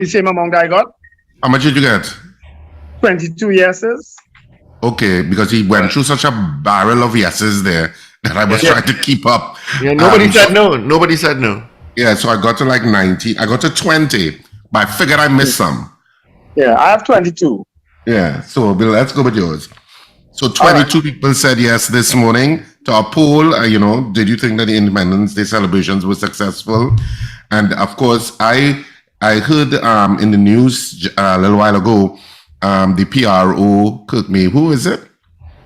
The same amount I got. How much did you get? 22 yeses. Okay, because he went through such a barrel of yeses there that I was trying to keep up. Yeah, nobody said no. Nobody said no. Yeah, so I got to like 19. I got to 20, but I figured I missed some. Yeah, I have 22. Yeah, so let's go with yours. So 22 people said yes this morning to our poll. Did you think that the Independence Day celebrations were successful? And of course, I heard in the news a little while ago, the PRO, Kirk May, who is it?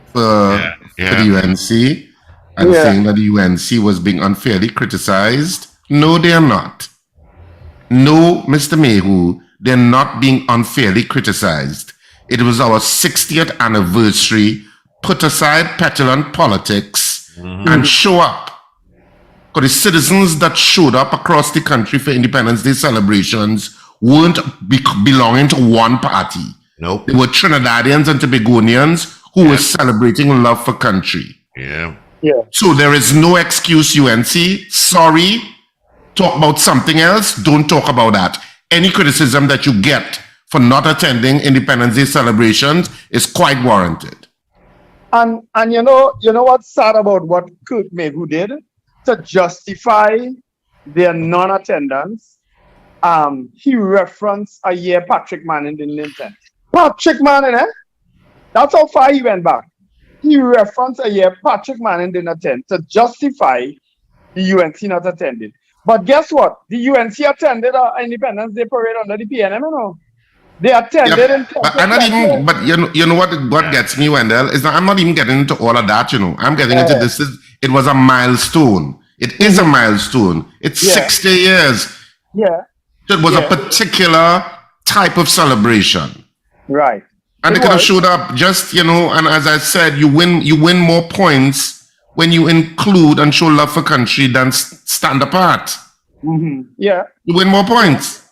For the UNC, and saying that the UNC was being unfairly criticized. No, they are not. No, Mr. Mayhew, they're not being unfairly criticized. It was our 60th anniversary. Put aside petulant politics and show up. Because the citizens that showed up across the country for Independence Day celebrations weren't belonging to one party. Nope. They were Trinidadians and Tobagonians who were celebrating love for country. Yeah. So there is no excuse, UNC. Sorry. Talk about something else. Don't talk about that. Any criticism that you get for not attending Independence Day celebrations is quite warranted. And you know what's sad about what Kurt Mayhew did to justify their non-attendance? He referenced a year Patrick Manning didn't attend. Patrick Manning, That's how far he went back. He referenced a year Patrick Manning didn't attend to justify the UNC not attending. But guess what? The UNC attended an Independence Day parade under the PNM, They attended but you know what gets me, Wendell, is that I'm not even getting into all of that, I'm getting into this. It was a milestone. It is a milestone. It's 60 years. Yeah. So it was a particular type of celebration. Right. And they could have showed up just, and as I said, you win more points when you include and show love for country than stand apart. Yeah. You win more points.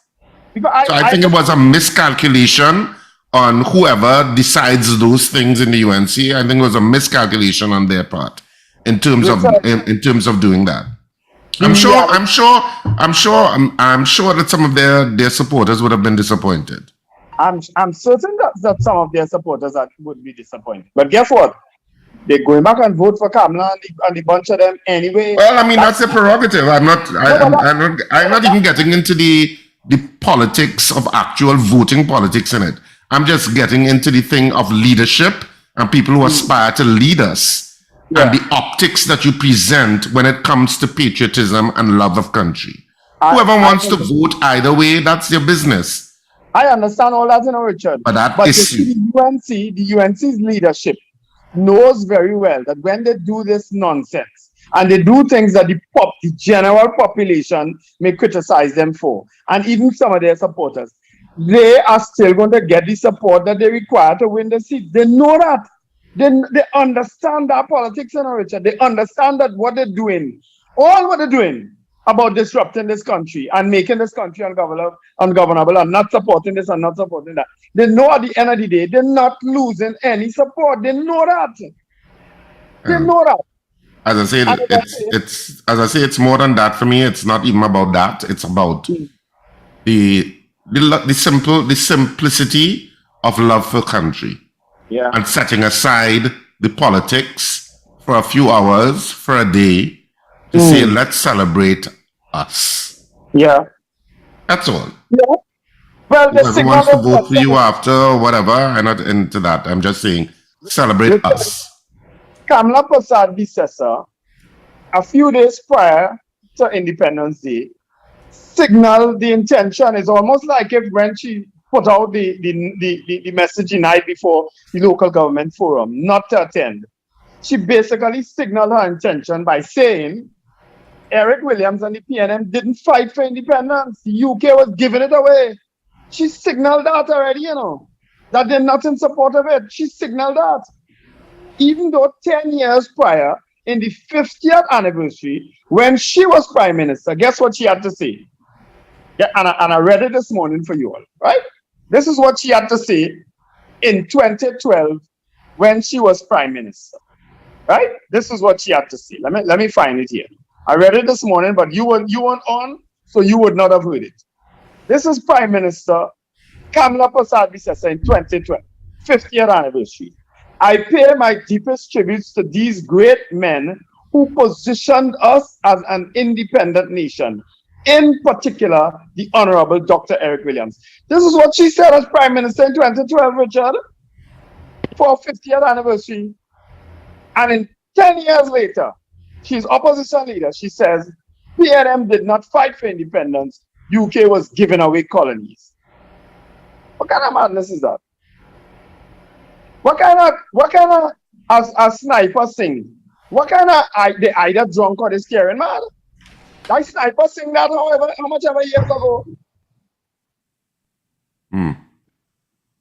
So I think it was a miscalculation on whoever decides those things in the UNC. I think it was a miscalculation on their part in terms of doing that. I'm sure that some of their supporters would have been disappointed. I'm certain that some of their supporters would be disappointed. But guess what? They're going back and vote for Kamala and the bunch of them anyway. Well, I mean that's a prerogative. I'm not even getting into the politics of actual voting politics in it. I'm just getting into the thing of leadership and people who aspire to lead us and the optics that you present when it comes to patriotism and love of country. Whoever wants to vote either way, that's your business. I understand all that, Richard. But the UNC's leadership knows very well that when they do this nonsense and they do things that the general population may criticize them for, and even some of their supporters, they are still going to get the support that they require to win the seat. They know that. They understand that politics, Richard. They understand that what they're doing, all what they're doing about disrupting this country and making this country ungovernable and not supporting this and not supporting that. They know at the end of the day, they're not losing any support. They know that. They know that. As I say, it's more than that for me. It's not even about that. It's about the simplicity of love for country. Yeah. And setting aside the politics for a few hours, for a day, to say, let's celebrate us. Yeah. That's all. Yeah. Well, whoever wants to vote for you after or whatever, I'm not into that. I'm just saying, celebrate us. Kamala Prasad Bissessa, a few days prior to Independence Day, signaled the intention. It's almost like if when she put out the message the night before the local government forum not to attend, she basically signaled her intention by saying Eric Williams and the PNM didn't fight for independence. The UK was giving it away. She signaled that already, that they're not in support of it. She signaled that. Even though 10 years prior, in the 50th anniversary, when she was prime minister, guess what she had to say? Yeah, and I read it this morning for you all, right? This is what she had to say in 2012 when she was prime minister, right? This is what she had to say. Let me find it here. I read it this morning, but you weren't on, so you would not have heard it. This is Prime Minister Kamla Prasad-Bisesa in 2012, 50th anniversary. I pay my deepest tributes to these great men who positioned us as an independent nation, in particular, the Honorable Dr. Eric Williams. This is what she said as Prime Minister in 2012, Richard, for 50th anniversary. And in 10 years later, she's opposition leader. She says, PNM did not fight for independence. UK was giving away colonies. What kind of madness is that? What kind of a sniper sing? What kind of, they either drunk or they scaring mad? That sniper sing that how much ever years ago?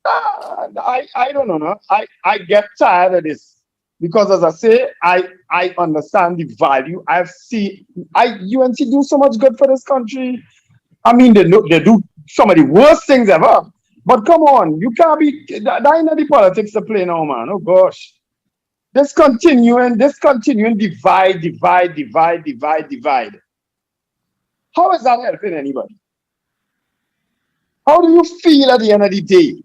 I don't know. No? I get tired of this. Because as I say, I understand the value. I've seen UNC do so much good for this country. I mean, they do some of the worst things ever. But come on, you can't be that ain't the politics to play now, man. Oh gosh. This continuing divide. How is that helping anybody? How do you feel at the end of the day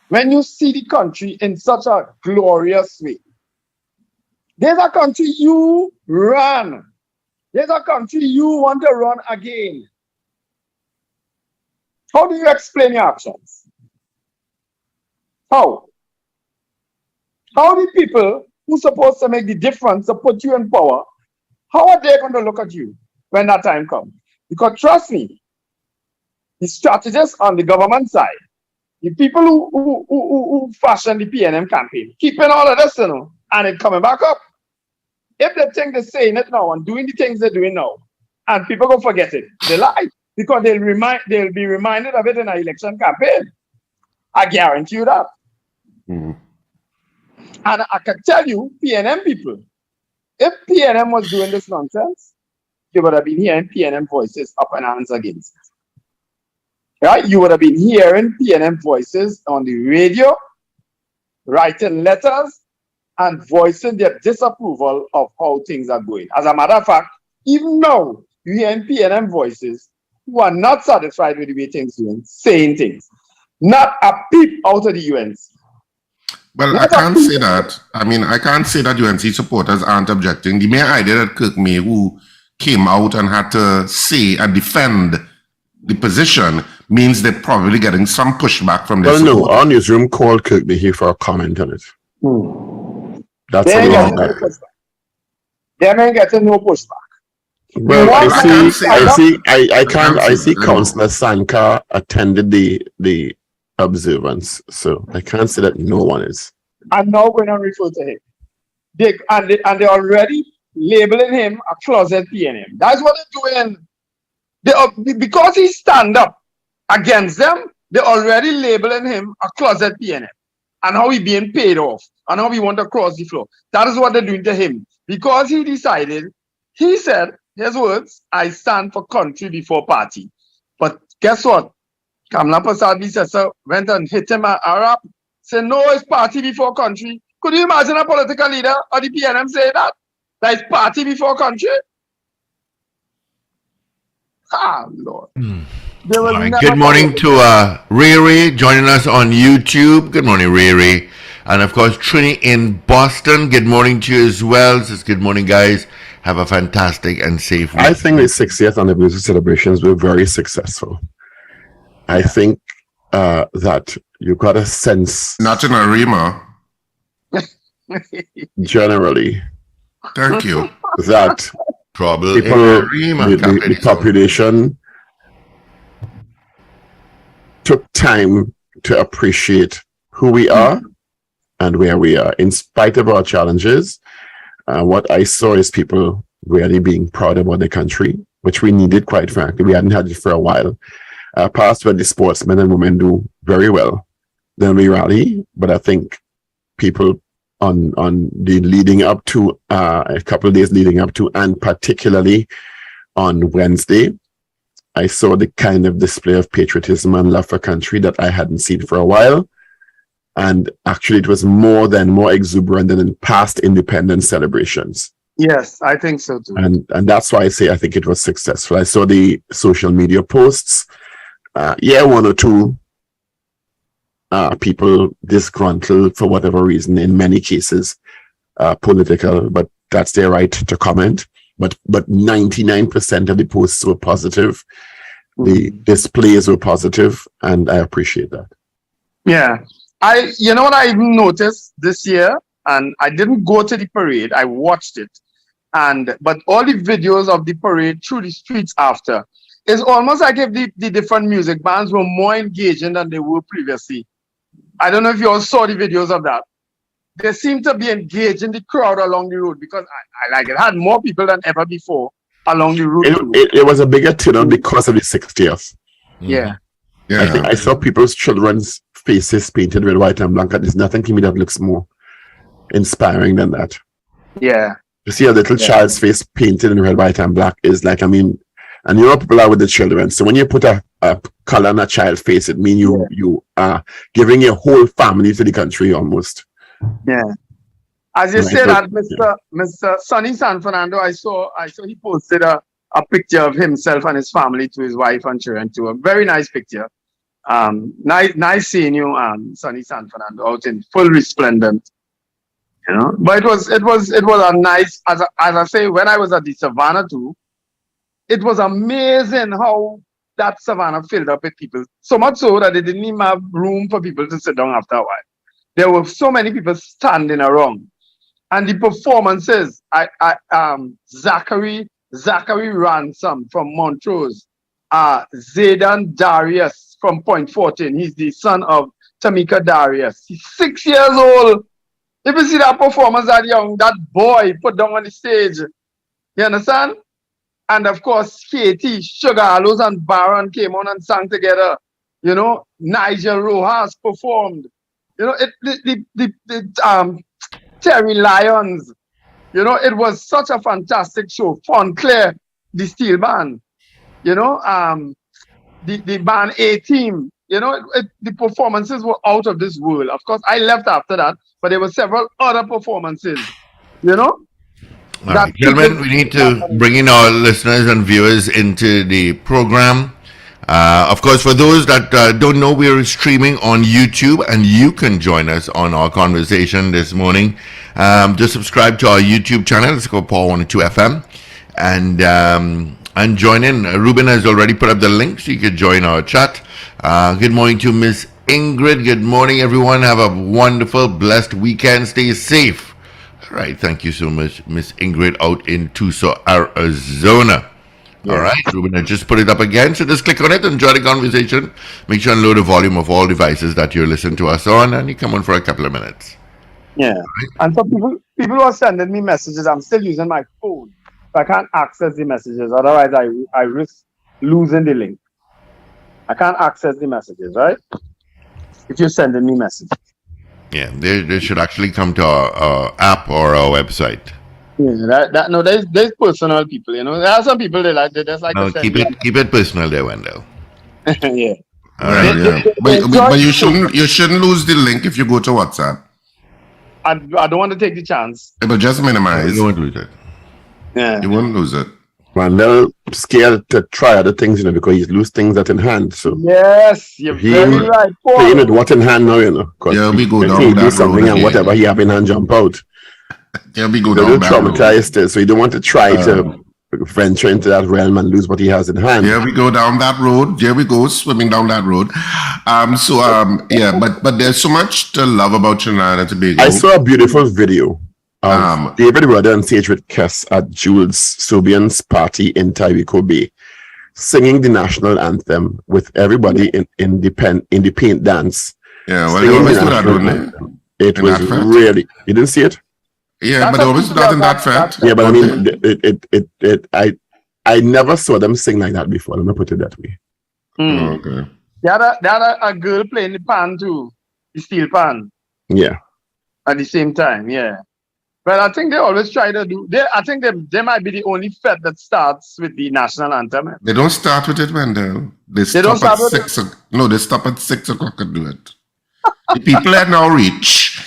when you see the country in such a glorious way? There's a country you run. There's a country you want to run again. How do you explain your actions? How? How the people who's supposed to make the difference to put you in power, how are they going to look at you when that time comes? Because trust me, the strategists on the government side, the people who fashioned the PNM campaign, keeping all of this, and it coming back up. If they think they're saying it now and doing the things they're doing now, and people go forget it, they lie. Because they'll be reminded of it in an election campaign. I guarantee you that. Mm-hmm. And I can tell you, PNM people, if PNM was doing this nonsense, you would have been hearing PNM voices up and hands against it. Right? You would have been hearing PNM voices on the radio, writing letters, and voicing their disapproval of how things are going. As a matter of fact, even now, you hear PNM voices who are not satisfied with the way things are doing, saying things. Not a peep out of the UNC. Well, I can't say that. I mean, I can't say that UNC supporters aren't objecting. The mere idea that Kirk Mayhew came out and had to say and defend the position means they're probably getting some pushback from their supporters. No, our newsroom called Kirk Mayhew for a comment on it. That's they a long They ain't getting no pushback. Well, I see Councillor Sanka attended the observance, so I can't say that no one is. I'm now going to refer to him. They're already labeling him a closet PNM. That's what they're doing. Because he stand up against them, they're already labeling him a closet PNM. And how he being paid off, and how he want to cross the floor. That is what they're doing to him. Because he decided, he said, his words, I stand for country before party. But guess what? Kamla Prasad-Bisesa went and hit him at Arab, said, no, it's party before country. Could you imagine a political leader or the PNM say that? That it's party before country? Ah, Lord. Right. Good morning to Ray joining us on YouTube. Good morning, Ray. And of course, Trini in Boston. Good morning to you as well. Says good morning, guys. Have a fantastic and safe week. I think the 60th anniversary celebrations were very successful. I think that you got a sense. Not in Arima. Generally. Thank you. That trouble people, the population took time to appreciate who we are and where we are. In spite of our challenges, what I saw is people really being proud about the country, which we needed, quite frankly. We hadn't had it for a while. Past where the sportsmen and women do very well. Then we rally, but I think people on the leading up to, a couple of days leading up to, and particularly on Wednesday, I saw the kind of display of patriotism and love for country that I hadn't seen for a while. And actually, it was more exuberant than in past independence celebrations. Yes, I think so too. And that's why I say I think it was successful. I saw the social media posts one or two people disgruntled for whatever reason, in many cases political, but that's their right to comment. But 99% of the posts were positive. The displays were positive, and I appreciate that. Yeah. You know what I even noticed this year, and I didn't go to the parade, I watched it. But all the videos of the parade through the streets after, it's almost like if the different music bands were more engaging than they were previously. I don't know if you all saw the videos of that. They seem to be engaging the crowd along the road, because I like it had more people than ever before along the road. It was a bigger turnout because of the 60th. Yeah. Yeah. I think I saw people's children's faces painted with white and black. There's nothing to me that looks more inspiring than that. Yeah. To see a little child's face painted in red, white, and black is like, and you know people are with the children. So when you put a color on a child's face, it means you are giving your whole family to the country almost. Yeah. As you say that, Mr. Sonny San Fernando, I saw he posted a picture of himself and his family to his wife and children too. A very nice picture. Nice seeing you, Sonny San Fernando, out in full resplendent. You know, but it was a nice, as I say, when I was at the Savannah too, it was amazing how that Savannah filled up with people. So much so that they didn't even have room for people to sit down after a while. There were so many people standing around. And the performances, Zachary Ransom from Montrose, Zaydan Darius from Point 14. He's the son of Tamika Darius. He's 6 years old. If you see that performance that boy put down on the stage, you understand? And of course, Katie, Sugar Aloes, and Baron came on and sang together. You know, Nigel Rojas performed. You know, Terry Lyons. You know, it was such a fantastic show. Fontclair, the steel band. You know, the band A-Team. You know, the performances were out of this world. Of course, I left after that, but there were several other performances. You know? All right, gentlemen, we need to bring in our listeners and viewers into the program. Of course, for those that don't know, we're streaming on YouTube, and you can join us on our conversation this morning. Just subscribe to our YouTube channel. It's called Power 102 FM, and join in. Ruben has already put up the link, so you can join our chat. Good morning to Miss Ingrid. Good morning, everyone. Have a wonderful, blessed weekend. Stay safe. All right, thank you so much, Miss Ingrid, out in Tucson, Arizona. Yeah. All right, Ruben, I just put it up again. So just click on it, enjoy the conversation. Make sure and load the volume of all devices that you're listening to us on, and you come on for a couple of minutes. Yeah. Right. And so people are sending me messages. I'm still using my phone, so I can't access the messages. Otherwise, I risk losing the link. I can't access the messages, right? If you're sending me messages. Yeah, they should actually come to our app or our website. Yeah, there's personal people, you know. There are some people they just like no, to keep it personal there, Wendell. Yeah. All right. Yeah. But you shouldn't lose the link if you go to WhatsApp. I don't want to take the chance. But just minimize. You won't lose it. Yeah. You won't lose it. Wendell scared to try other things, you know, because he's lose things that in hand. So yes, you're very right. Playing with what in hand now, you know. Yeah, we go down he that do something road and again. whatever he have in hand jump out. Yeah, we go They're down that road. traumatized, so you don't want to try to venture into that realm and lose what he has in hand. Yeah, we go down that road. There we go, swimming down that road. Yeah, but there's so much to love about Trinidad and Tobago. I saw a beautiful video of David Rudder on stage with Kess at Jules Sobian's party in Tyrico Bay, singing the national anthem with everybody in the paint dance. Yeah, well, they always do that, don't they? It was really. You didn't see it? Yeah, but they always do that in that fete. Yeah, but I mean, I never saw them sing like that before. Let me put it that way. Oh, okay. They had a girl playing the pan too, the steel pan. Yeah. At the same time, yeah. But I think they always try to do. I think they might be the only fete that starts with the national anthem. They don't start with it, Wendell. They stop at 6 o'clock. No, they stop at 6 o'clock and do it. The people at now reach.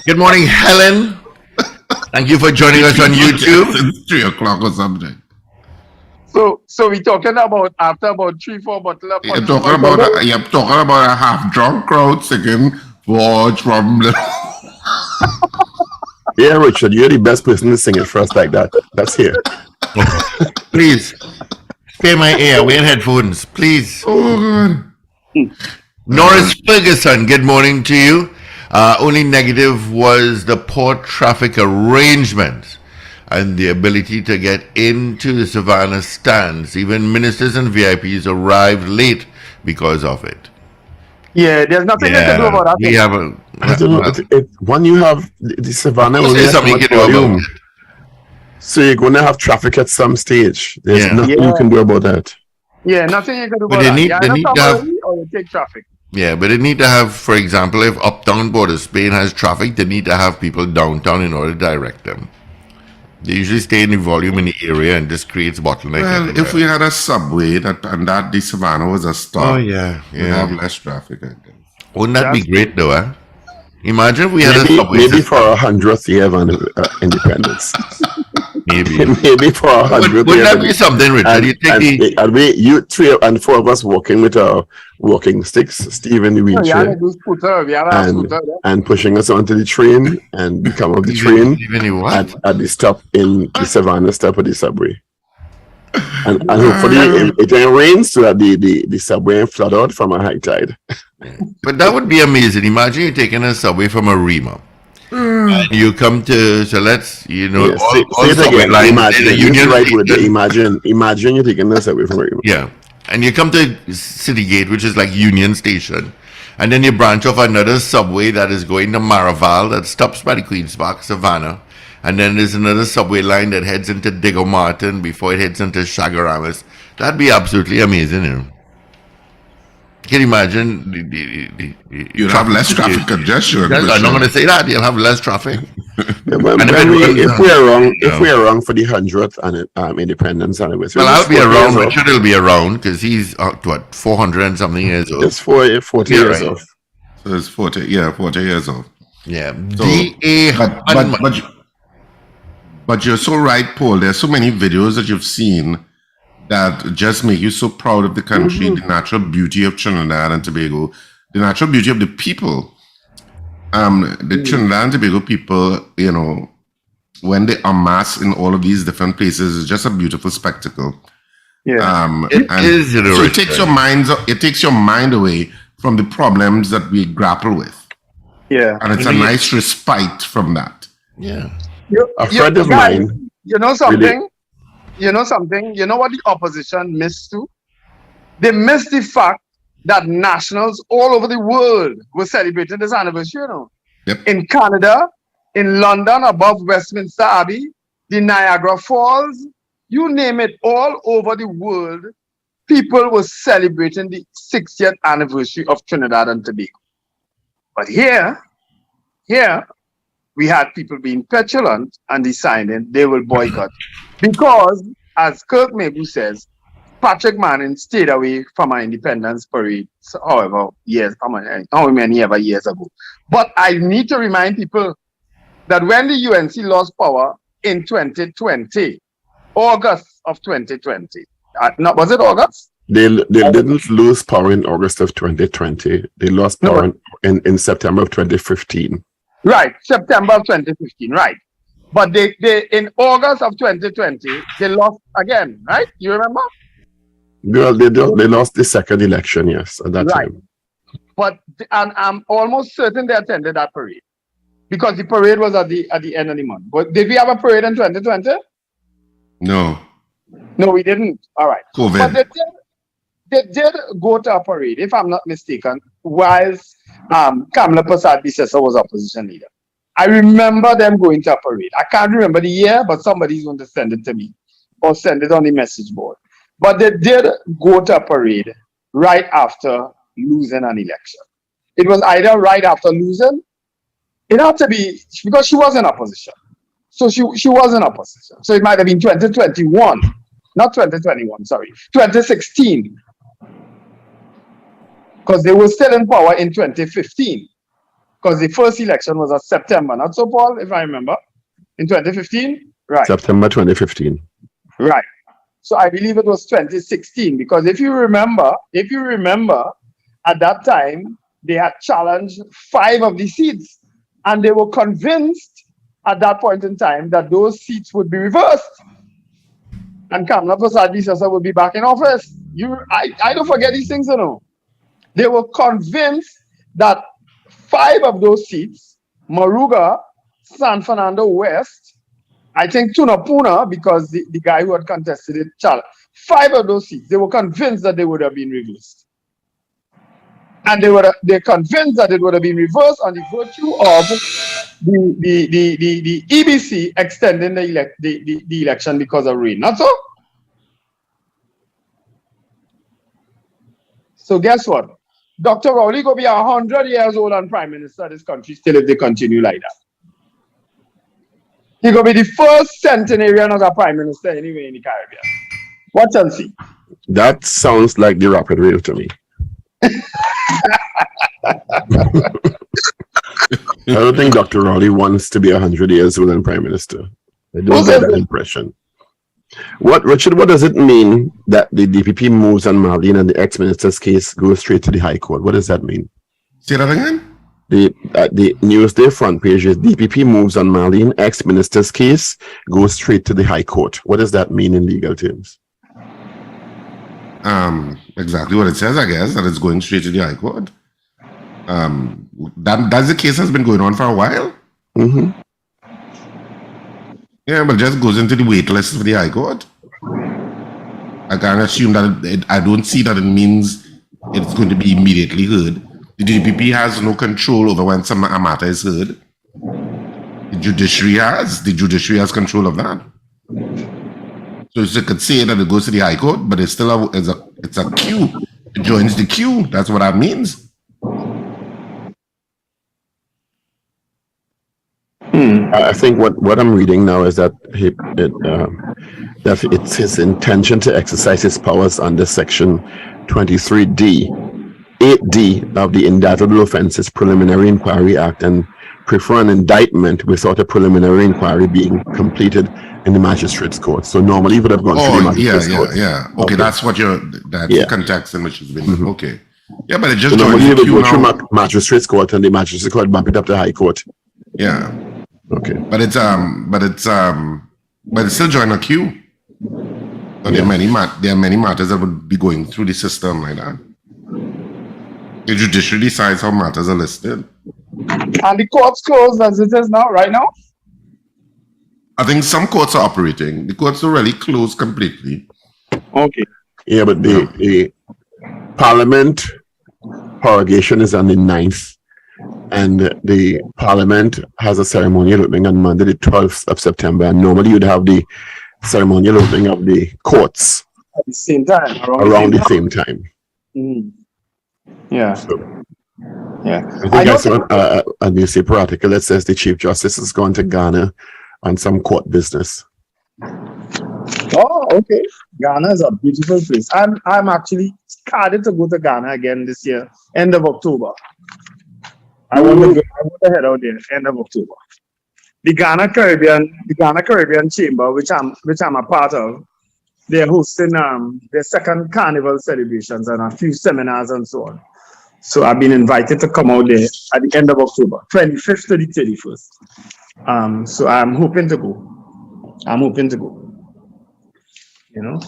Good morning, Helen. Thank you for joining us on YouTube. It's 3 o'clock or something. So we talking about after about 3-4 bottles of You're talking about a half drunk crowd singing "Watch from the." Yeah, Richard, you're the best person to sing it first like that. Let's hear. Please, spare my ear. Wear headphones, please. Oh God. Norris Ferguson, good morning to you. Only negative was the poor traffic arrangements and the ability to get into the Savannah stands. Even ministers and VIPs arrived late because of it. Yeah, there's nothing they can do about that. We have a. I don't know. When you have the Savannah, There's only has so something much you can do about volume. it. So you're going to have traffic at some stage. There's Yeah. nothing you can do about that. Yeah, nothing you can do But about they that. need- You they either need come to have- early or you take traffic. Yeah, but they need to have, for example, if uptown Port of Spain has traffic, they need to have people downtown in order to direct them. They usually stay in the volume in the area and just creates bottleneck. Well, everywhere. if we had a subway and that the Savannah was a stop, Oh yeah, we'd have yeah. less traffic. I guess. Wouldn't that be That's- great though? Eh? Imagine if we had a Maybe, subway maybe system. for 100th year of independence. Maybe. Maybe for 100th Wouldn't year. that be something, Richard? You take And we, you three and four of us walking with our walking sticks, Steve in the No, you have wheelchair, to do scooter. We have a and scooter. and pushing us onto the train, and we come off the even, train even what? at the stop in the Savannah stop of the subway. And hopefully it ain't rain so that the subway ain't flood out from a high tide. But that would be amazing. Imagine you taking a subway from Arima. And you come to, so let's, you know, Yeah, all, say all it subway again. lines, Imagine the use the Union right word. Station. Imagine you're taking us away from where you Yeah. And you come to City Gate, which is like Union Station. And then you branch off another subway that is going to Maraval that stops by the Queen's Park, Savannah. And then there's another subway line that heads into Diego Martin before it heads into Chagaramas. That'd be absolutely amazing, you know. Can you imagine? You'd have less traffic congestion. I'm for not sure. going to say that. You'll have less traffic. Yeah, well, And if we are wrong, Yeah. if we are wrong for the 100th and independence anniversary, Well, I'll be around. Richard, Richard will be around because he's, what, 400 and something years old. it's 40 Yeah, years right. off. So it's 40 years old. Yeah. So, D.A. but you're so right, Paul. There's so many videos that you've seen that just make you so proud of the country, the natural beauty of Trinidad and Tobago, the natural beauty of the people. The Trinidad and Tobago people, you know, when they amass in all of these different places, it's just a beautiful spectacle. Yeah. It is, you know, so it Richard. takes your mind away from the problems that we grapple with, Yeah. and it's a nice respite from that. Yeah. A friend of guys, mine, You know something? Really? You know something? You know what the opposition missed too? They missed the fact that nationals all over the world were celebrating this anniversary, you know. Yep. In Canada, in London, above Westminster Abbey, the Niagara Falls, you name it, all over the world, people were celebrating the 60th anniversary of Trinidad and Tobago. But here, we had people being petulant and deciding they will boycott. Because, as Kirk Maybu says, Patrick Manning stayed away from our independence parade, however many ever years ago. But I need to remind people that when the UNC lost power in 2020, August of 2020, was it August? they didn't lose power in August of 2020. They lost power in September of 2015. Right, September of 2015, right. But they in August of 2020, they lost again, right? You remember? Well, they lost the second election, yes, at that Right. time. But and I'm almost certain they attended that parade because the parade was at the end of the month. But did we have a parade in 2020? No, No, we didn't. All right. COVID. But they did go to a parade, if I'm not mistaken, whilst Kamala Persad-Bissessar was opposition leader. I remember them going to a parade. I can't remember the year, but somebody's going to send it to me or send it on the message board. But they did go to a parade right after losing an election. It was either right after losing, it had to be because she was in opposition. So she was in opposition. So it might have been 2021, not 2021, sorry, 2016. Because they were still in power in 2015. Because the first election was in September, not so, Paul, if I remember, in 2015? Right. September 2015. Right. So I believe it was 2016, because if you remember, at that time, they had challenged 5 of the seats, and they were convinced at that point in time that those seats would be reversed. And Kamla Prasad Visasa would be back in office. I don't forget these things, you know. They were convinced that 5 of those seats, Maruga, San Fernando West, I think Tunapuna, because the guy who had contested it, 5 of those seats, they were convinced that they would have been reversed. And they're convinced that it would have been reversed on the virtue of the EBC extending the election because of rain. Not so? So guess what? Dr. Rowley will be 100 years old and Prime Minister of this country still if they continue like that. He will be the first centenarian as a Prime Minister anyway in the Caribbean. Watch and see. That sounds like the rapid rail to me. I don't think Dr. Rowley wants to be 100 years old and Prime Minister. I don't get that impression. Richard, what does it mean that the DPP moves on Marlene and the ex-minister's case goes straight to the High Court? What does that mean? Say that again? The Newsday front page is DPP moves on Marlene, ex-minister's case goes straight to the High Court. What does that mean in legal terms? Exactly what it says, I guess, that it's going straight to the High Court. That's the case has been going on for a while. Mm-hmm. Yeah, but just goes into the wait list for the High Court. I can't assume that I don't see that it means it's going to be immediately heard. The DPP has no control over when a matter is heard. The judiciary has. The judiciary has control of that. So you could say that it goes to the High Court, but it's still it's a queue. It joins the queue. That's what that means. I think what I'm reading now is that that it's his intention to exercise his powers under Section 23D, 8D of the Indictable Offences Preliminary Inquiry Act, and prefer an indictment without a preliminary inquiry being completed in the magistrate's court. So normally it would have gone to the magistrate's court. Yeah. Okay, that's what the context in which it's been. Mm-hmm. Okay. Yeah, but it just so joins normally the it would queue go now. through magistrate's court, and the magistrate's court bump it up to High Court. Yeah. Okay. But it's still join a queue. So there are many matters that would be going through the system like that. The judiciary decides how matters are listed. And the court's closed as it is now, right now? I think some courts are operating. The courts are really closed completely. Okay. Yeah, but the Parliament prorogation is on the 9th. And the Parliament has a ceremonial opening on Monday, the 12th of September. And normally you'd have the ceremonial opening of the courts at the same time. Around the same time. Mm-hmm. Yeah. So, yeah. I think I saw a newspaper article that says the Chief Justice has gone to Ghana on some court business. Oh, okay. Ghana is a beautiful place. I'm actually excited to go to Ghana again this year, end of October. I want to head out there end of October. The Ghana Caribbean Chamber, which I'm a part of, they're hosting their second carnival celebrations and a few seminars and so on. So I've been invited to come out there at the end of October, 25th to the 31st. So I'm hoping to go. You know,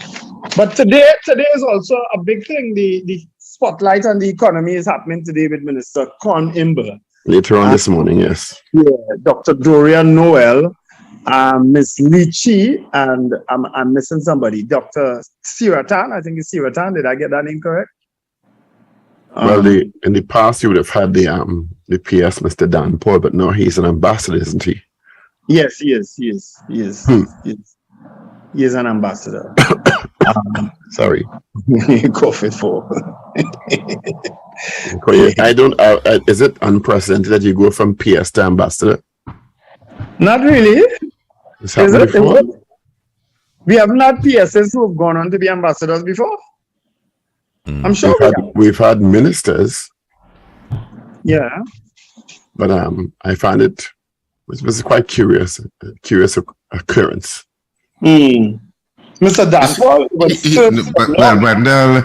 but today is also a big thing. The spotlight on the economy is happening today with Minister Con Imber. Later on this morning, yes. Yeah, Dr. Dorian Noel, Miss Lichi, and I'm missing somebody. Dr. Siratan, I think it's Siratan. Did I get that name correct? Well, in the past you would have had the PS, Mr. Dan Paul, but now he's an ambassador, isn't he? Yes, he is. He is an ambassador. Sorry. Coffee for. I don't. Is it unprecedented that you go from PS to ambassador? Not really. It's happened before. We haven't had PSs who have gone on to be ambassadors before. I'm sure we've had ministers. Yeah. But I find it was quite curious occurrence. Mr. Danforth was still well, Wendell,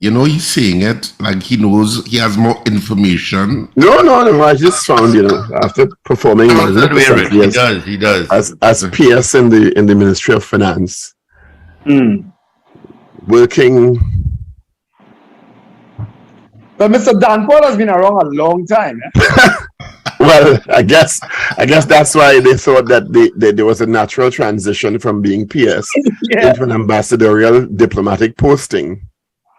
you know, he's saying it like he knows he has more information. No. I just found, after performing He does. He does. as PS in the Ministry of Finance, working. But Mr. Danforth has been around a long time. Well, I guess that's why they thought that there was a natural transition from being PS into an ambassadorial diplomatic posting.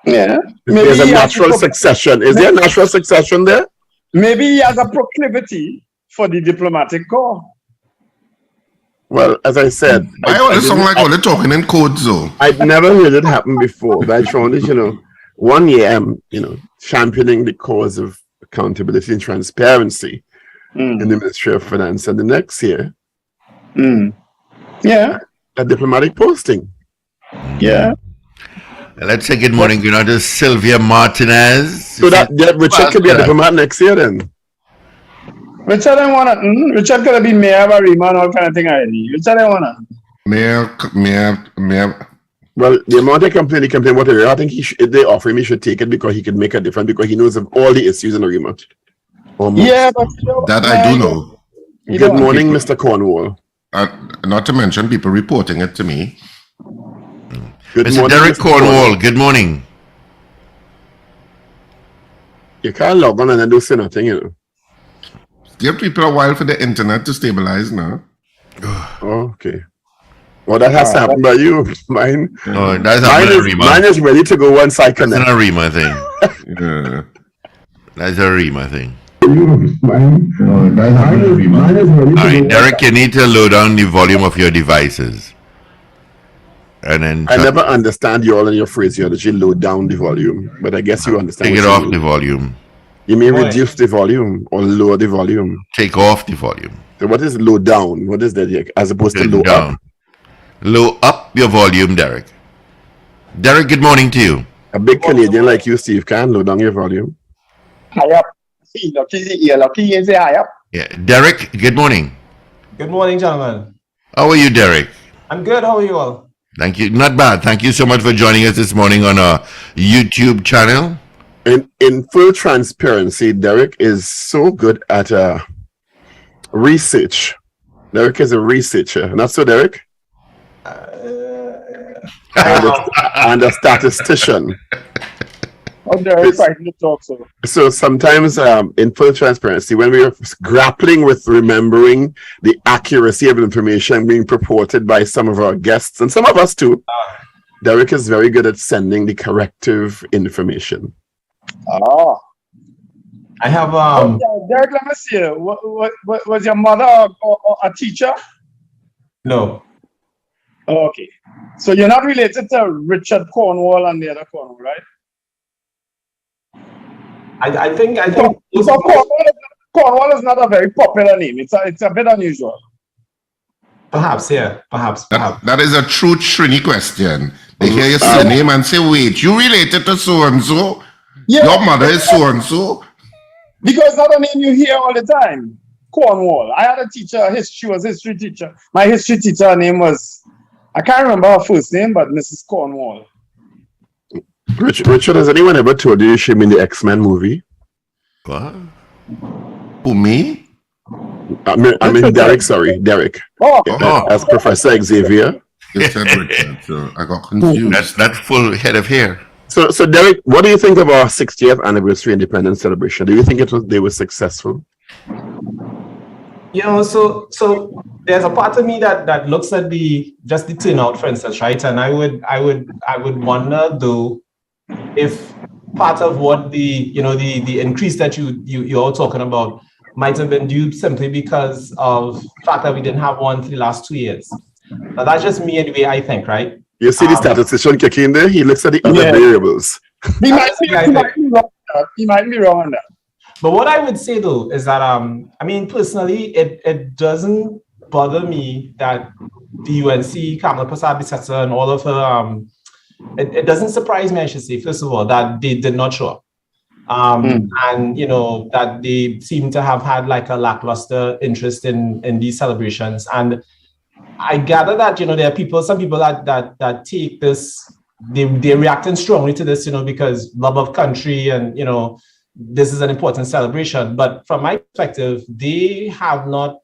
Yeah. There's a natural succession. Is there a natural succession there? Maybe he has a proclivity for the diplomatic corps. Well, as I said, I always sound like only talking in codes, though. I'd never heard it happen before, but I found it, 1 year I'm, championing the cause of accountability and transparency in the Ministry of Finance, and the next year, a diplomatic posting. Yeah. Let's say good morning, to Sylvia Martinez. So that Richard could be a diplomat next year then. Richard don't wanna. Richard could be mayor of Arima and all kind of thing already. Richard don't wanna. Mayor. Well, the amount of complain whatever. I think if they offer him, he should take it because he can make a difference because he knows of all the issues in Arima. Yeah, but that I do know. Good morning, Mr. Cornwall. Not to mention people reporting it to me. Good Mr. morning, Derek Mr. Cornwall, good morning. You can't log on and then do say nothing, Give people a while for the internet to stabilize now. Oh, okay. Well, that has to happen by you. Mine. No, that's mine is ready to go once I connect. That's an Arima thing. Yeah. That's a Arima thing. Mine is ready to All right, go. Derek, you need to lower down the volume of your devices. And then I never understand you all in your phraseology, low down the volume, but I guess you understand. take it what off you the mean. volume. You mean reduce the volume or lower the volume? Take off the volume. So what is low down? What is that as opposed to Take low it down. up? Low up your volume, Derek. Derek, good morning to you. A big Canadian like you, Steve, can low down your volume. high up. See, lucky, you say high up. Yeah, Derek, good morning. Good morning, gentlemen. How are you, Derek? I'm good. How are you all? Thank you. Not bad. Thank you so much for joining us this morning on our YouTube channel. In full transparency, Derek is so good at research. Derek is a researcher. Not so, Derek? And a statistician. Oh, they're exciting to talk so. So sometimes in full transparency, when we are grappling with remembering the accuracy of information being purported by some of our guests, and some of us too, Derek is very good at sending the corrective information. Oh. I have Derek, let me see. What was your mother or a teacher? no. Oh, okay. So you're not related to Richard Cornwall and the other Cornwall, right? I think So Cornwall is not a very popular name. It's a bit unusual. perhaps, yeah. Perhaps. That is a true Trini question. They hear your surname and say, wait, you related to so-and-so? Yeah. Your mother is so-and-so? Because it's not a name you hear all the time. Cornwall. I had a teacher, she was a history teacher. My history teacher, her name was, I can't remember her first name, but Mrs. Cornwall. Richard, has anyone ever told you she in the X-Men movie? What? Who, me? I mean Derek, sorry. Derek. Oh, As Professor Xavier. You said Richard, so I got confused. That's full head of hair. So Derek, what do you think of our 60th anniversary independence celebration? Do you think they were successful? So there's a part of me that looks at just the turnout, for instance, right? And I would wonder though if part of what the increase that you're all talking about might have been due simply because of the fact that we didn't have one for the last 2 years. Now that's just me and the way I think, right? You see the statistician kicking in there? He looks at the other variables. He might be wrong on that. But what I would say though is that personally, it doesn't bother me that the UNC, Kamala Prasad-Bissetsa, and all of her it doesn't surprise me, I should say, first of all, that they did not show up. And that they seem to have had like a lackluster interest in these celebrations. And I gather that, there are some people that take this, they're reacting strongly to this, because love of country and, this is an important celebration. But from my perspective, they have not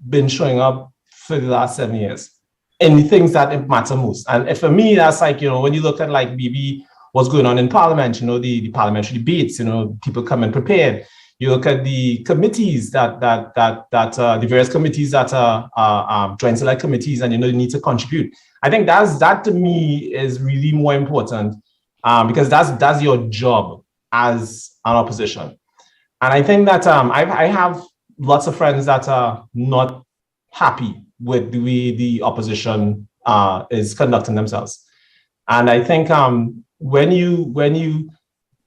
been showing up for the last 7 years in the things that matter most. And for me, that's like, when you look at like maybe what's going on in Parliament, the parliamentary debates, people come in prepared. You look at the committees the various committees that are joint select committees, and they need to contribute. I think that to me is really more important, because that's your job as an opposition. And I think that I have lots of friends that are not happy with the way the opposition is conducting themselves. And I think when you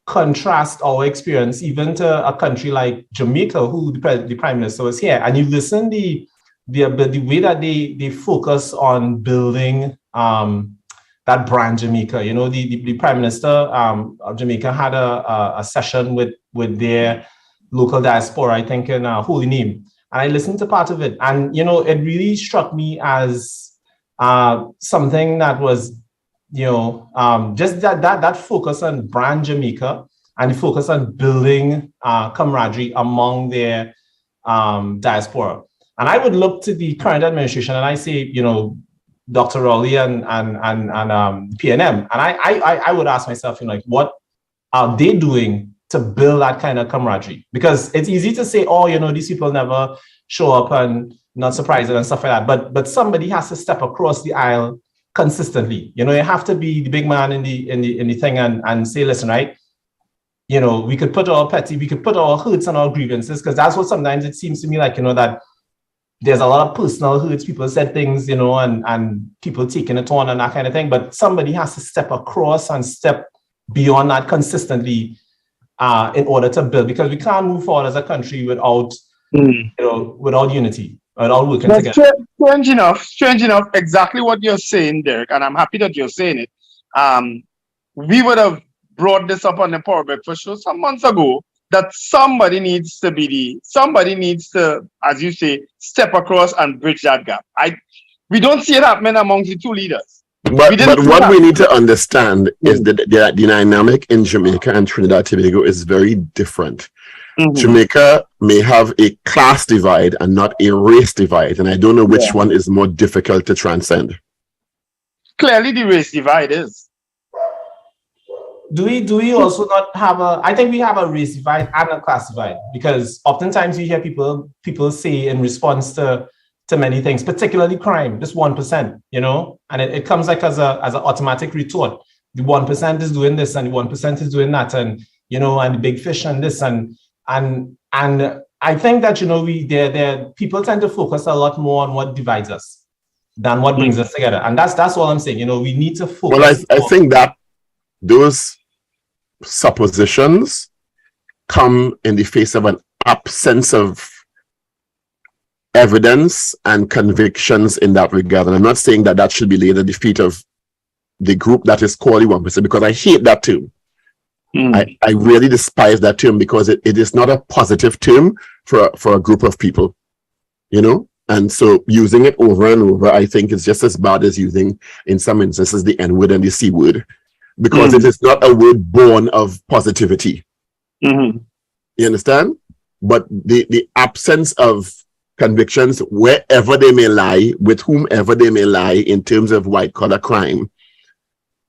contrast our experience even to a country like Jamaica, who the Prime Minister was here, and you listen the way that they focus on building that brand Jamaica. The Prime Minister of Jamaica had a session with their local diaspora, I think in Holy Name. And I listened to part of it. And, it really struck me as something that was, just that focus on brand Jamaica and the focus on building camaraderie among their diaspora. And I would look to the current administration and I say, Dr. Rowley and PNM. And I would ask myself, what are they doing to build that kind of camaraderie? Because it's easy to say, these people never show up and not surprising and stuff like that. But somebody has to step across the aisle consistently. You have to be the big man in the thing and say, listen, right? We could put our hurts and our grievances, because that's what sometimes it seems to me like, that there's a lot of personal hurts. People said things, and people taking it on and that kind of thing. But somebody has to step across and step beyond that consistently in order to build, because we can't move forward as a country without, without unity, without working together. Strange enough, exactly what you're saying, Derek, and I'm happy that you're saying it. We would have brought this up on the Power Breakfast show some months ago, that somebody needs to, as you say, step across and bridge that gap. We don't see it happening amongst the two leaders. But what we need to understand is that the dynamic in Jamaica and Trinidad Tobago is very different. Mm-hmm. Jamaica may have a class divide and not a race divide, and I don't know which one is more difficult to transcend. Clearly, the race divide is. Do we also not have I think we have a race divide and a class divide, because oftentimes you hear people say in response to many things, particularly crime, this 1%, and it comes like as an automatic retort. The 1% is doing this and the 1% is doing that, and and the big fish and this and I think that people tend to focus a lot more on what divides us than what brings us together, and that's all I'm saying. We need to focus. Well, I think that those suppositions come in the face of an absence of evidence and convictions in that regard. And I'm not saying that should be laid at the feet of the group that is called the 1%, because I hate that term. I really despise that term, because it is not a positive term for a group of people, and so using it over and over, I think is just as bad as using, in some instances, the N word and the C word, because it is not a word born of positivity. You understand? But the absence of convictions, wherever they may lie, with whomever they may lie, in terms of white collar crime,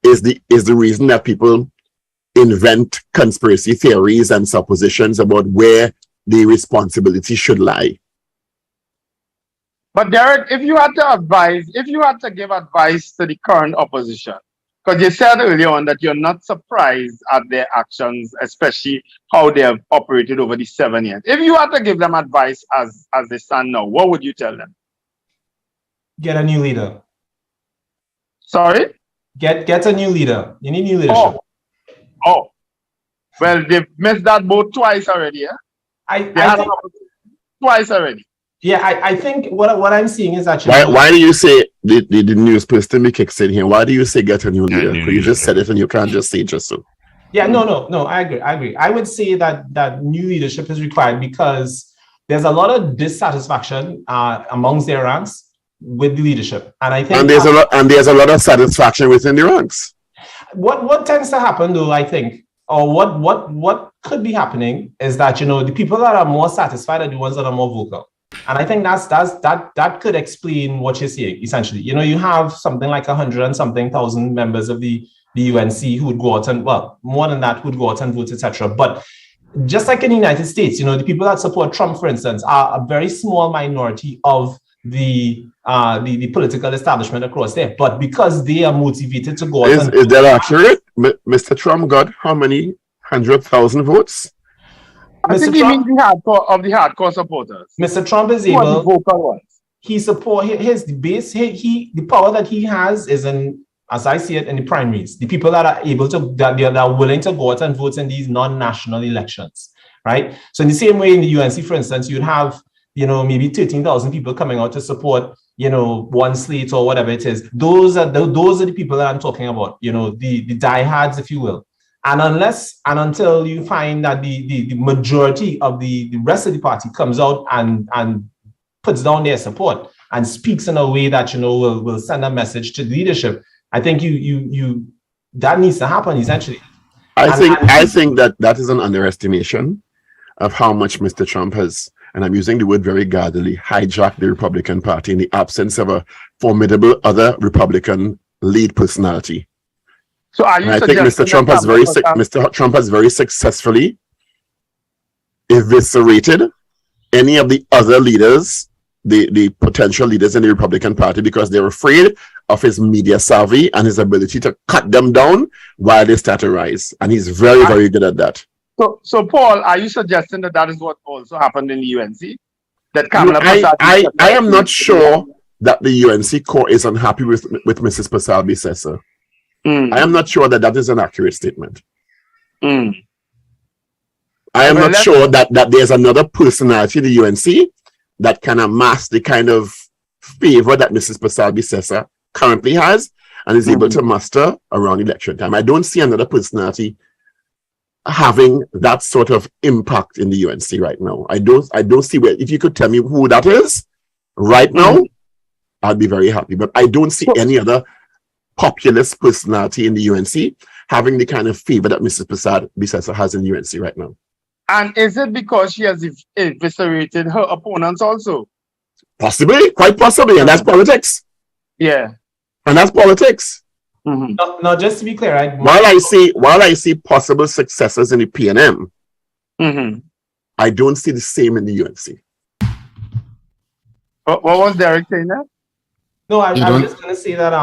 is the reason that people invent conspiracy theories and suppositions about where the responsibility should lie. But Derek, if you had to give advice to the current opposition, because you said earlier on that you're not surprised at their actions, especially how they have operated over the 7 years. If you had to give them advice as they stand now, what would you tell them? Get a new leader. Sorry? Get a new leader. You need new leadership. Oh. Well, they've missed that boat twice already, yeah? I think twice already. Yeah, I think what I'm seeing is actually... Why do you say the news person me kicks in here? Why do you say get a new leader? Because you just said it and you can't just say it just so. Yeah, no, I agree. I would say that new leadership is required because there's a lot of dissatisfaction amongst their ranks with the leadership. And I think and there's a lot of satisfaction within the ranks. What tends to happen though, I think, or what could be happening is that, you know, the people that are more satisfied are the ones that are more vocal. And I think that could explain what you're seeing, essentially. You know, you have something like 100 and something thousand members of the UNC who would go out and, well, more than that, who would go out and vote, etc. But just like in the United States, you know, the people that support Trump, for instance, are a very small minority of the political establishment across there. But because they are motivated to go out is that accurate? Mr. Trump got how many 100,000 votes? I think he means the hardcore supporters. Mr. Trump is What the able. vocal ones. He support his base. The power that he has is in, as I see it, in the primaries. The people that are able to, that are willing to go out and vote in these non-national elections, right? So in the same way in the UNC, for instance, you'd have, you know, maybe 13,000 people coming out to support, you know, one slate or whatever it is. Those are the people that I'm talking about. You know, the diehards, if you will. And until you find that the majority of the rest of the party comes out and puts down their support and speaks in a way that, you know, will send a message to the leadership, I think you that needs to happen essentially. I think that is an underestimation of how much Mr. Trump has, and I'm using the word very guardedly, hijacked the Republican Party in the absence of a formidable other Republican lead personality. So are you I think Mr. Trump has very successfully eviscerated any of the other leaders, the potential leaders in the Republican Party, because they're afraid of his media savvy and his ability to cut them down while they start to rise. And he's very, very good at that. So Paul, are you suggesting that is what also happened in the UNC? That I am not sure that the UNC core is unhappy with Mrs. Pasal-Bissessar. I am not sure that is an accurate statement. I am not sure that there's another personality in the UNC that can amass the kind of favor that Mrs. Pasal-Bissessar currently has and is able to muster around election time. I don't see another personality having that sort of impact in the UNC right now. I don't see where. If you could tell me who that is right now, I'd be very happy. But I don't see any other populist personality in the UNC having the kind of favor that Mrs. Pasal-Bissessar has in UNC right now. And is it because she has eviscerated her opponents also? Possibly, quite possibly, and that's politics. Yeah, and that's politics. No, just to be clear, right? While I see possible successors in the PNM, I don't see the same in the UNC. What was Derek saying there? No, I was just going to say that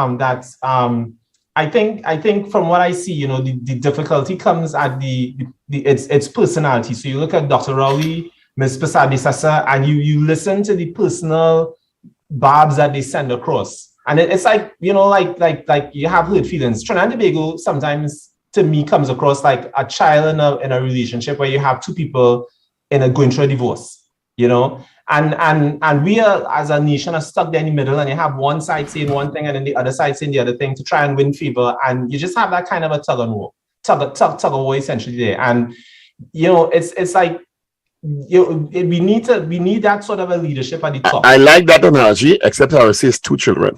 I think from what I see, you know, the difficulty comes at its personality. So you look at Dr. Rowley, Ms. Pasal-Bissessar, and you listen to the personal barbs that they send across. And it's like, you know, like you have hurt feelings. Trinidad and Tobago sometimes, to me, comes across like a child in a relationship where you have two people going through a divorce, you know? And we are, as a nation, are stuck there in the middle, and you have one side saying one thing and then the other side saying the other thing to try and win favor. And you just have that kind of a tug of war essentially there. And, you know, it's like, we need that sort of a leadership at the top. I like that analogy, except I would say it's two children.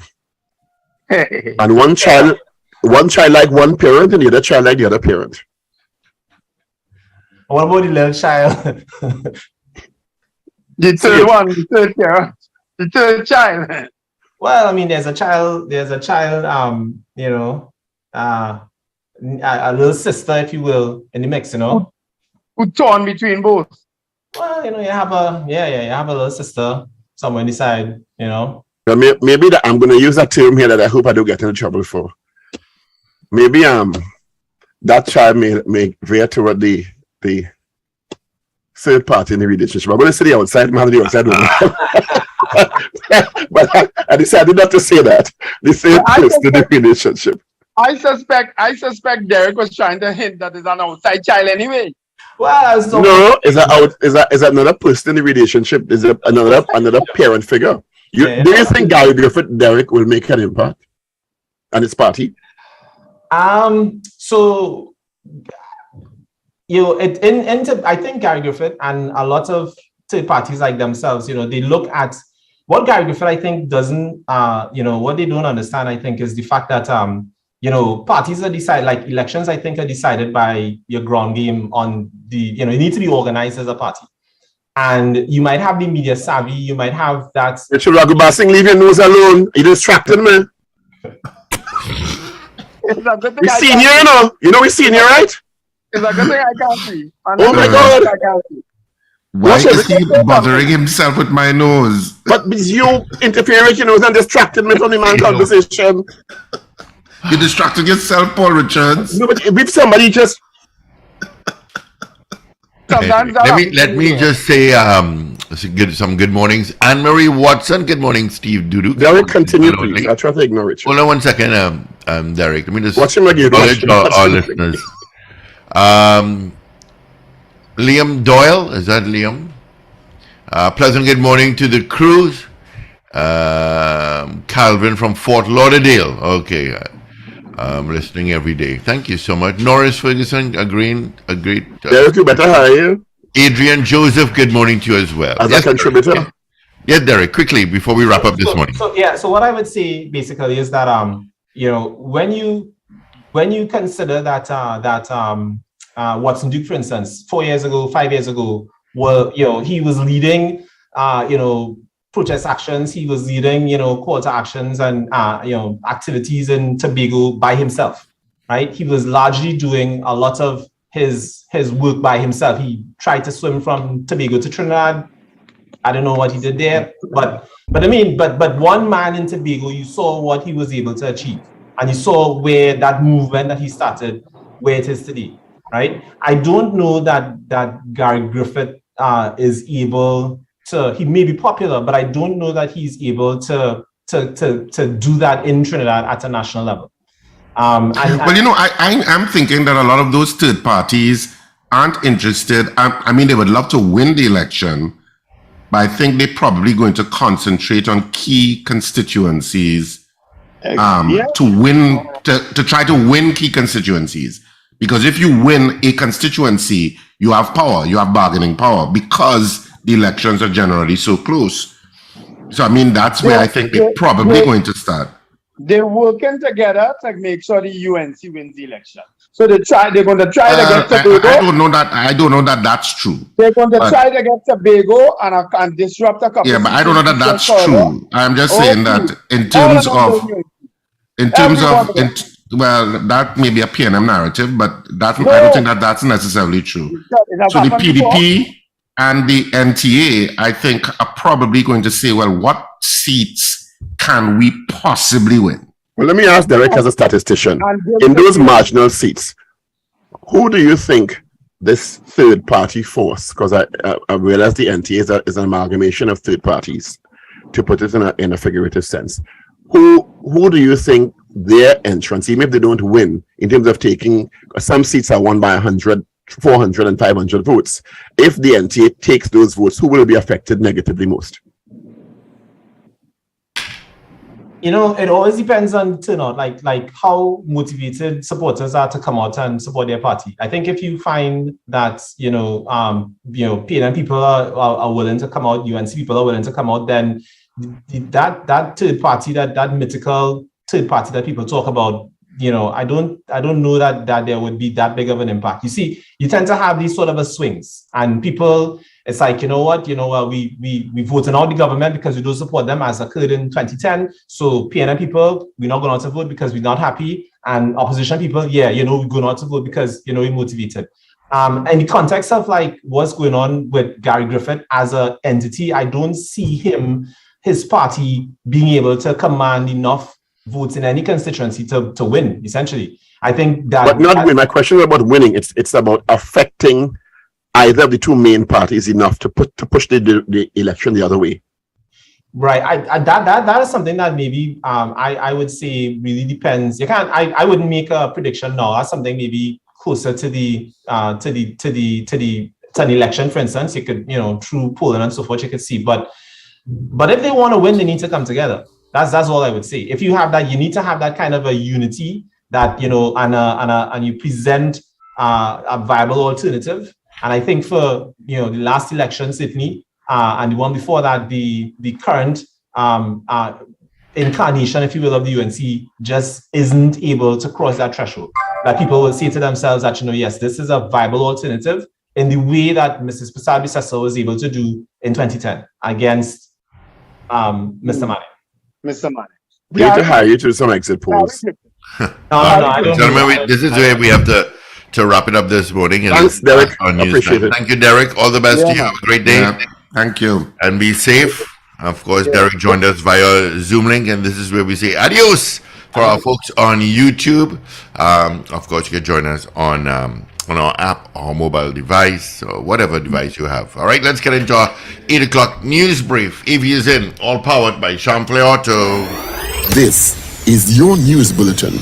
And one child like one parent and the other child like the other parent. What about the little child? The third one, the third child. Well, I mean, there's a child, you know, a little sister, if you will, in the mix, you know. Who torn between both? Well, you know, you have a little sister somewhere in the side, you know. Well, maybe that I'm going to use that term here that I hope I don't get into trouble for. Maybe that child may veer toward the third party in the relationship. I'm going to say the outside man, the outside woman. But I decided not to say that. The third person in the relationship. I suspect Derek was trying to hint that it's an outside child anyway. Well, no, is that another person in the relationship? Is it another parent figure? Do you think Gary Griffith Derek will make an impact on his party? So, you know, I think Gary Griffith and a lot of third parties like themselves, you know, they look at what Gary Griffith, I think, doesn't, what they don't understand, I think, is the fact that, parties are decided, like elections, I think, are decided by your ground game on the, you need to be organized as a party. And you might have the media savvy, you might have that. Richard Ragoobarsingh, leave your nose alone. You distracted me. We senior, we senior, right? It's a good thing I can't see. Oh my God. I can't see. Why is he bothering himself with my nose? But you interfering with your nose and distracted me from the man conversation. You distracted yourself, Paul Richards. No, but if somebody just... Let me just say some good mornings. Anne-Marie Watson, good morning, Steve Dudu. Derek, continue, please. I try to ignore it. Hold on 1 second, Derek. Let me just watch him again. acknowledge our listeners. Liam Doyle, is that Liam? Pleasant good morning to the crews. Calvin from Fort Lauderdale. Okay. I'm listening every day. Thank you so much. Norris Ferguson, agreed. Derek, you better hire. Adrian Joseph, good morning to you as well. As a contributor. Yes, Derek, quickly before we wrap up this morning. So what I would say basically is that when you consider that Watson Duke, for instance, 4 years ago, 5 years ago, he was leading protest actions, he was leading call to actions and activities in Tobago by himself, right? He was largely doing a lot of his work by himself. He tried to swim from Tobago to Trinidad. I don't know what he did there, but one man in Tobago, you saw what he was able to achieve, and you saw where that movement that he started, where it is today, right? I don't know that Gary Griffith is able to. He may be popular, but I don't know that he's able to do that in Trinidad at a national level. I'm thinking that a lot of those third parties aren't interested. I mean, they would love to win the election, but I think they're probably going to concentrate on key constituencies to try to win key constituencies. Because if you win a constituency, you have power, you have bargaining power, because the elections are generally so close. So, I mean, that's where I think they're probably going to start. They're working together to make sure the UNC wins the election. So they're going to try to get Tobago. I don't know that that's true. They're going to try to get Tobago and disrupt a couple. Yeah, but I don't know that that's true. I'm just saying that in terms of that may be a PNM narrative, but I don't think that that's necessarily true. So the PDP and the NTA, I think, are probably going to say, well, what seats can we possibly win? Well, let me ask Derek as a statistician. In those marginal seats, who do you think this third party force, because I realize the NTA is an amalgamation of third parties, to put it in a figurative sense, who do you think their entrance, even if they don't win, in terms of taking, some seats are won by 100, 400 and 500 votes. If the NTA takes those votes, who will be affected negatively most? It always depends on turnout, like how motivated supporters are to come out and support their party. I think if you find that PNM people are willing to come out, UNC people are willing to come out, then that third party, that mythical third party that people talk about, I don't know that there would be that big of an impact. You see, you tend to have these sort of swings, and people, it's like, we voted out the government because we don't support them, as occurred in 2010. So PNM people, we're not going out to vote because we're not happy. And opposition people, we're going out to vote because, we're motivated. In the context of like what's going on with Gary Griffith as an entity, I don't see his party being able to command enough votes in any constituency to win, essentially. I think that... But not win. My question is about winning. It's about affecting either of the two main parties enough to push the election the other way. Right. That is something that maybe I would say really depends. You can't. I wouldn't make a prediction now. That's something maybe closer to the election, for instance. You could, through polling and so forth, you could see. But if they want to win, they need to come together. That's all I would say. If you have that, you need to have that kind of a unity that and you present a viable alternative. And I think for the last election, Sydney, and the one before that, the current incarnation, if you will, of the UNC just isn't able to cross that threshold. That people will say to themselves that, yes, this is a viable alternative in the way that Mrs. Prasad-Bissessar was able to do in 2010 against Mr. Manning. Mr. Manning. We need to hire you to some exit polls. No, I don't. Gentlemen, this is where we have to wrap it up this morning. And Thanks, Derek. on Appreciate it. Thank you, Derek. All the best to you. Have a great day. Yeah. Thank you. And be safe. Of course, Derek joined us via Zoom link, and this is where we say adios for our folks on YouTube. Of course, you can join us on our app or mobile device or whatever device you have. All right, let's get into our 8 o'clock news brief. EV is in, all powered by Champlain Auto. This is your news bulletin